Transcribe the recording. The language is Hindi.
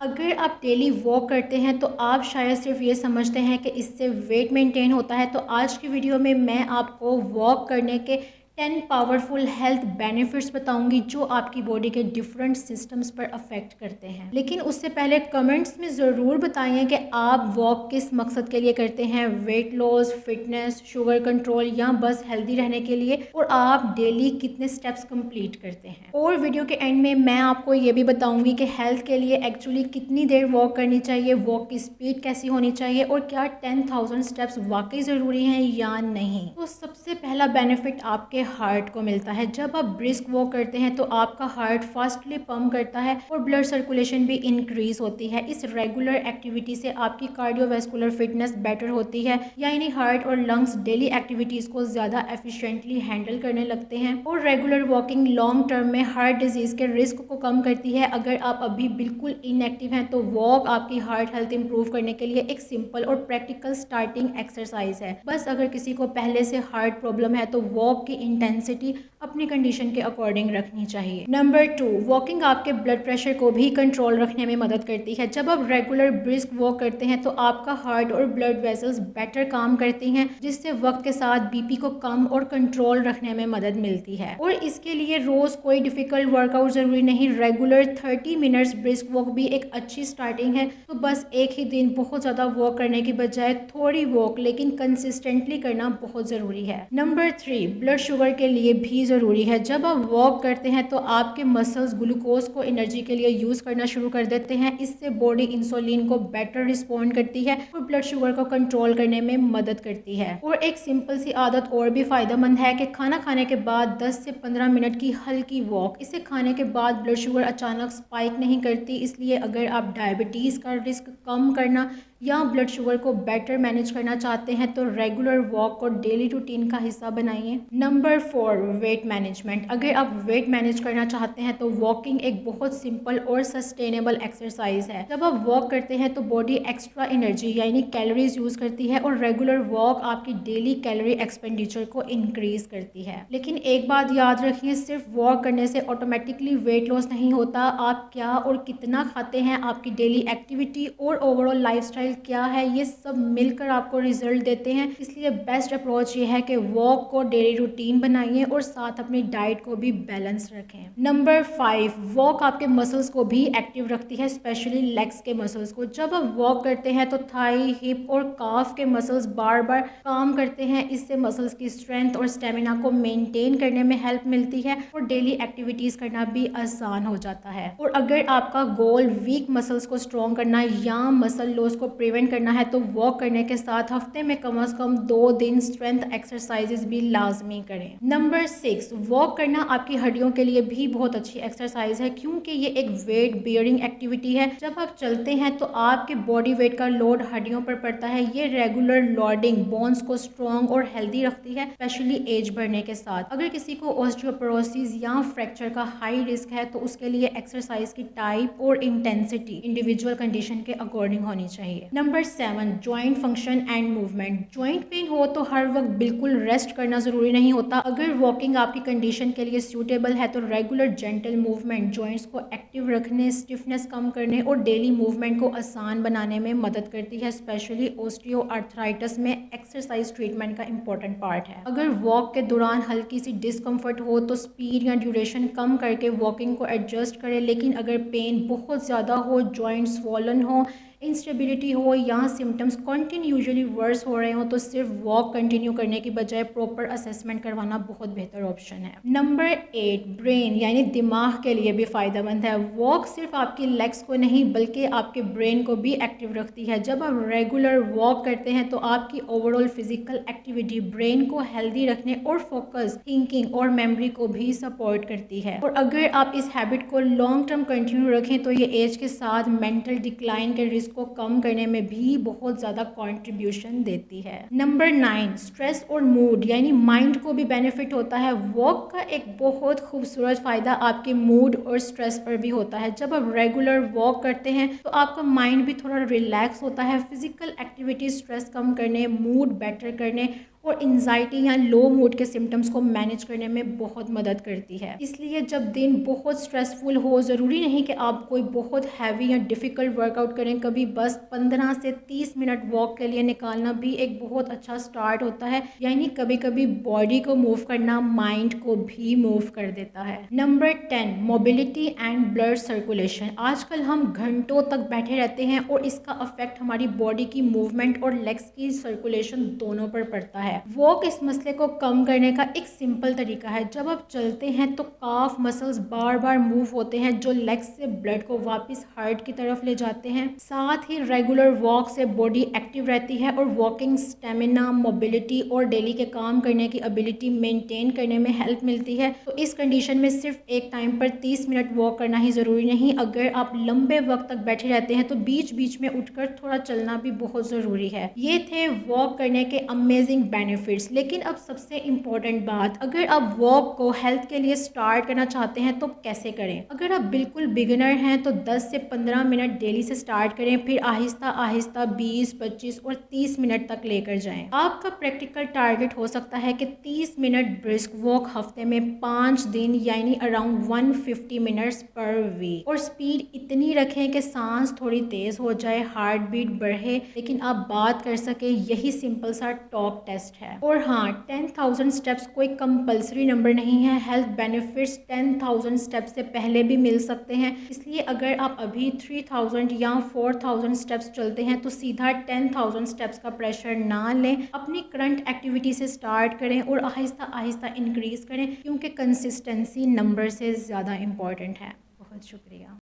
अगर आप डेली वॉक करते हैं तो आप शायद सिर्फ ये समझते हैं कि इससे वेट मेंटेन होता है। तो आज की वीडियो में मैं आपको वॉक करने के 10 पावरफुल हेल्थ बेनिफिट्स बताऊंगी जो आपकी बॉडी के डिफरेंट सिस्टम्स पर अफेक्ट करते हैं। लेकिन उससे पहले कमेंट्स में ज़रूर बताइए कि आप वॉक किस मकसद के लिए करते हैं, weight loss, fitness, sugar control या बस हेल्दी रहने के लिए, और आप डेली कितने स्टेप्स कंप्लीट करते हैं। और वीडियो के एंड में मैं आपको ये भी बताऊंगी कि हेल्थ के लिए एक्चुअली कितनी देर वॉक करनी चाहिए, वॉक की स्पीड कैसी होनी चाहिए और क्या 10,000 स्टेप्स वाकई ज़रूरी हैं या नहीं। तो सबसे पहला बेनिफिट आपके हार्ट को मिलता है। जब आप ब्रिस्क वॉक करते हैं तो आपका हार्ट फास्टली पंप करता है और ब्लड सर्कुलेशन भी इंक्रीज होती है। इस रेगुलर एक्टिविटी से आपकी कार्डियोवैस्कुलर फिटनेस बेटर होती है, यानी हार्ट और लंग्स डेली एक्टिविटीज को ज्यादा एफिशिएंटली हैंडल करने लगते हैं। और रेगुलर वॉकिंग लॉन्ग टर्म में हार्ट डिजीज के रिस्क को कम करती है। अगर आप अभी बिल्कुल इनएक्टिव हैं तो वॉक आपकी हार्ट हेल्थ इंप्रूव करने के लिए एक सिंपल और प्रैक्टिकल स्टार्टिंग एक्सरसाइज है। बस अगर किसी को पहले से हार्ट प्रॉब्लम है तो वॉक की इंटेंसिटी अपनी कंडीशन के अकॉर्डिंग रखनी चाहिए। नंबर 2, वॉकिंग आपके ब्लड प्रेशर को भी कंट्रोल रखने में मदद करती है। जब आप रेगुलर ब्रिस्क वॉक करते हैं तो आपका हार्ट और ब्लड वेसल्स बेटर काम करती हैं, जिससे वक्त के साथ बीपी को कम और कंट्रोल रखने में मदद मिलती है। और इसके लिए रोज कोई डिफिकल्ट वर्कआउट जरूरी नहीं, रेगुलर 30 मिनट्स ब्रिस्क वॉक भी एक अच्छी स्टार्टिंग है। तो बस एक ही दिन बहुत ज्यादा वॉक करने की बजाय थोड़ी वॉक लेकिन कंसिस्टेंटली करना बहुत जरूरी है। नंबर 3, ब्लड शुगर के लिए भी ज़रूरी है। जब आप वॉक करते हैं तो आपके मसल्स ग्लूकोज को एनर्जी के लिए यूज़ करना शुरू कर देते हैं। इससे बॉडी इंसुलिन को बेटर रिस्पॉन्ड करती है और ब्लड शुगर को कंट्रोल करने में मदद करती है। और एक सिंपल सी आदत और भी फ़ायदेमंद है कि खाना खाने के बाद 10 से 15 मिनट की हल्की वॉक। इसे खाने के बाद ब्लड शुगर अचानक स्पाइक नहीं करती, इसलिए अगर आप डायबिटीज़ का रिस्क कम करना या ब्लड शुगर को बेटर मैनेज करना चाहते हैं तो रेगुलर वॉक को डेली रूटीन का हिस्सा बनाइए। Number 4, weight management. अगर आप वेट मैनेज करना चाहते हैं तो वॉकिंग एक बहुत सिंपल और सस्टेनेबल एक्सरसाइज है। जब आप वॉक करते हैं तो बॉडी एक्स्ट्रा एनर्जी यानी कैलोरीज यूज करती है और रेगुलर वॉक आपकी डेली कैलोरी एक्सपेंडिचर को इंक्रीज करती है। लेकिन एक बात याद रखिए, सिर्फ वॉक करने से ऑटोमेटिकली वेट लॉस नहीं होता। आप क्या और कितना खाते हैं, आपकी डेली एक्टिविटी और ओवरऑल लाइफस्टाइल क्या है, ये सब मिलकर आपको रिजल्ट देते हैं। इसलिए बेस्ट अप्रोच ये है कि वॉक को डेली रूटीन बनाइए और साथ अपनी डाइट को भी बैलेंस रखें। नंबर 5, वॉक आपके मसल्स को भी एक्टिव रखती है, स्पेशली लेग्स के मसल्स को। जब आप वॉक करते हैं तो थाई, हिप और काफ के मसल्स बार बार काम करते हैं। इससे मसल्स की स्ट्रेंथ और स्टेमिना को मेंटेन करने में हेल्प मिलती है और डेली एक्टिविटीज करना भी आसान हो जाता है। और अगर आपका गोल वीक मसल्स को स्ट्रॉन्ग करना या मसल लॉस को प्रिवेंट करना है तो वॉक करने के साथ हफ्ते में कम से कम 2 दिन स्ट्रेंथ एक्सरसाइजेस भी लाजमी करें। नंबर 6, वॉक करना आपकी हड्डियों के लिए भी बहुत अच्छी एक्सरसाइज है, क्योंकि ये एक वेट बियरिंग एक्टिविटी है। जब आप चलते हैं तो आपके बॉडी वेट का लोड हड्डियों पर पड़ता है। ये रेगुलर लोडिंग बोन्स को स्ट्रॉन्ग और हेल्दी रखती है, स्पेशली एज बढ़ने के साथ। अगर किसी को ऑस्टियोपोरोसिस या फ्रैक्चर का हाई रिस्क है तो उसके लिए एक्सरसाइज की टाइप और इंटेंसिटी इंडिविजुअल कंडीशन के अकॉर्डिंग होनी चाहिए। Number 7, joint function and movement. Joint pain हो तो हर वक्त बिल्कुल रेस्ट करना जरूरी नहीं होता। अगर वॉकिंग आपकी कंडीशन के लिए सूटेबल है तो रेगुलर जेंटल मूवमेंट जॉइंट्स को एक्टिव रखने, स्टिफनेस कम करने और डेली मूवमेंट को आसान बनाने में मदद करती है। स्पेशली ऑस्टियो आर्थराइटिस में एक्सरसाइज ट्रीटमेंट का इंपॉर्टेंट पार्ट है। अगर वॉक के दौरान हल्की सी डिस्कम्फर्ट हो तो स्पीड या ड्यूरेशन कम करके वॉकिंग को एडजस्ट करें। लेकिन अगर पेन बहुत ज़्यादा हो, जॉइंट्स स्वॉलन हो, इंस्टेबिलिटी हो या सिम्टम्स कंटिन्यूअली वर्स हो रहे हो तो सिर्फ वॉक कंटिन्यू करने की बजाय प्रॉपर असेसमेंट करवाना बहुत बेहतर ऑप्शन है। नंबर 8, ब्रेन यानी दिमाग के लिए भी फ़ायदेमंद है। वॉक सिर्फ आपकी लेग्स को नहीं बल्कि आपके ब्रेन को भी एक्टिव रखती है। जब आप रेगुलर वॉक करते हैं तो आपकी ओवरऑल फिजिकल एक्टिविटी ब्रेन को हेल्दी रखने और फोकस, थिंकिंग और मेमोरी को भी सपोर्ट करती है। और अगर आप इस हैबिट को लॉन्ग टर्म कंटिन्यू रखें तो ये एज के साथ मेंटल डिक्लाइन के रिस्क को कम करने में भी बहुत ज़्यादा कंट्रीब्यूशन देती है। नंबर 9, स्ट्रेस और मूड यानी माइंड को भी बेनिफिट होता है। वॉक का एक बहुत खूबसूरत फ़ायदा आपके मूड और स्ट्रेस पर भी होता है। जब आप रेगुलर वॉक करते हैं तो आपका माइंड भी थोड़ा रिलैक्स होता है। फिजिकल एक्टिविटी स्ट्रेस कम करने, मूड बेटर करने और एंजाइटी या लो मूड के सिम्टम्स को मैनेज करने में बहुत मदद करती है। इसलिए जब दिन बहुत स्ट्रेसफुल हो, ज़रूरी नहीं कि आप कोई बहुत हैवी या डिफ़िकल्ट वर्कआउट करें, कभी बस 15 से 30 मिनट वॉक के लिए निकालना भी एक बहुत अच्छा स्टार्ट होता है। यानी कभी कभी बॉडी को मूव करना माइंड को भी मूव कर देता है। Number 10, mobility and blood circulation. आजकल हम घंटों तक बैठे रहते हैं और इसका अफेक्ट हमारी बॉडी की मूवमेंट और लेग्स की सर्कुलेशन दोनों पर पड़ता है। वॉक इस मसले को कम करने का एक सिंपल तरीका है। जब आप चलते हैं तो काफ मसल्स बार बार मूव होते हैं जो लेग्स से ब्लड को वापस हार्ट की तरफ ले जाते हैं। साथ ही रेगुलर वॉक से बॉडी एक्टिव रहती है और वॉकिंग स्टेमिना, मोबिलिटी और डेली के काम करने की एबिलिटी मेंटेन करने में हेल्प मिलती है। तो इस कंडीशन में सिर्फ एक टाइम पर 30 मिनट वॉक करना ही ज़रूरी नहीं। अगर आप लंबे वक्त तक बैठे रहते हैं तो बीच बीच में उठकर थोड़ा चलना भी बहुत ज़रूरी है। ये थे वॉक करने के अमेजिंग बेनिफिट्स। लेकिन अब सबसे इम्पोर्टेंट बात, अगर आप वॉक को हेल्थ के लिए स्टार्ट करना चाहते हैं तो कैसे करें। अगर आप बिल्कुल बिगिनर हैं तो 10 से 15 मिनट डेली से स्टार्ट करें, फिर आहिस्ता आहिस्ता 20, 25 और 30 मिनट तक लेकर जाएं। आपका प्रैक्टिकल टारगेट हो सकता है कि 30 मिनट ब्रिस्क वॉक हफ्ते में 5 दिन, यानी अराउंड 150 मिनट्स पर वीक। और स्पीड इतनी रखें कि सांस थोड़ी तेज हो जाए, हार्ट बीट बढ़े, लेकिन आप बात कर सके। यही सिंपल सा टॉक टेस्ट है। और हाँ, 10,000 स्टेप्स कोई कंपल्सरी नंबर नहीं है। हेल्थ बेनिफिट्स 10,000 स्टेप्स से पहले भी मिल सकते हैं। इसलिए अगर आप अभी 3,000 या 4,000 स्टेप्स चलते हैं तो सीधा 10,000 स्टेप्स का प्रेशर ना लें। अपनी करंट एक्टिविटी से स्टार्ट करें और आहिस्ता आहिस्ता इंक्रीज करें, क्योंकि कंसिस्टेंसी नंबर से ज़्यादा इम्पॉर्टेंट है। बहुत शुक्रिया।